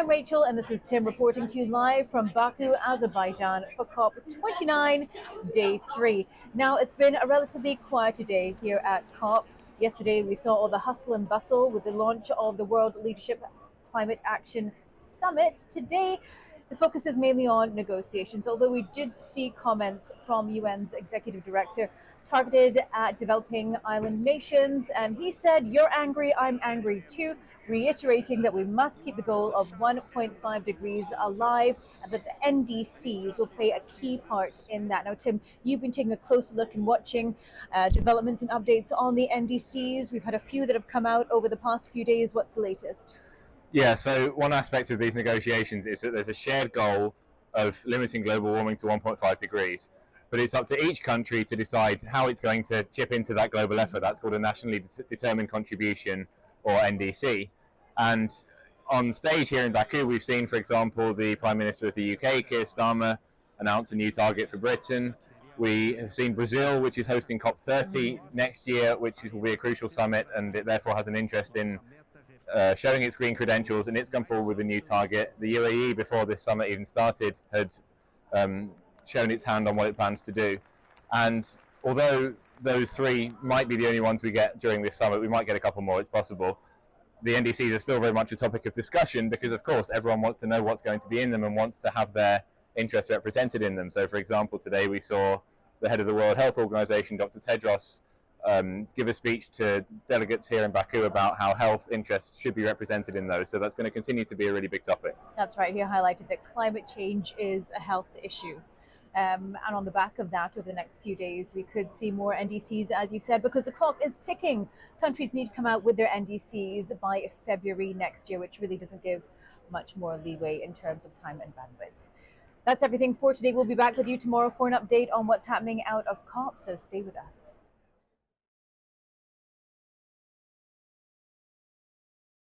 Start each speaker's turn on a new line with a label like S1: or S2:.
S1: I'm Rachel, and this is Tim reporting to you live from Baku, Azerbaijan for Cop29, Day 3. Now, it's been a relatively quieter day here at COP. Yesterday, we saw all the hustle and bustle with the launch of the World Leadership Climate Action Summit. Today, the focus is mainly on negotiations, although we did see comments from UN's Executive Director targeted at developing island nations, and he said, "You're angry, I'm angry too," reiterating that we must keep the goal of 1.5 degrees alive and that the NDCs will play a key part in that. Now, Tim, you've been taking a closer look and watching developments and updates on the NDCs. We've had a few that have come out over the past few days. What's the latest?
S2: Yeah, so one aspect of these negotiations is that there's a shared goal of limiting global warming to 1.5 degrees. But it's up to each country to decide how it's going to chip into that global effort. That's called a nationally determined contribution, or NDC. And on stage here in Baku, we've seen, for example, the Prime Minister of the UK, Keir Starmer, announce a new target for Britain. We have seen Brazil, which is hosting COP30 next year, which will be a crucial summit, and it therefore has an interest in showing its green credentials, and it's come forward with a new target. The UAE, before this summit even started, had shown its hand on what it plans to do. And although those three might be the only ones we get during this summit, we might get a couple more, it's possible. The NDCs are still very much a topic of discussion because, of course, everyone wants to know what's going to be in them and wants to have their interests represented in them. So, for example, today we saw the head of the World Health Organization, Dr. Tedros, give a speech to delegates here in Baku about how health interests should be represented in those. So that's going to continue to be a really big topic.
S1: That's right. He highlighted that climate change is a health issue. And on the back of that, over the next few days, we could see more NDCs, as you said, because the clock is ticking. Countries need to come out with their NDCs by February next year, which really doesn't give much more leeway in terms of time and bandwidth. That's everything for today. We'll be back with you tomorrow for an update on what's happening out of COP, so stay with us.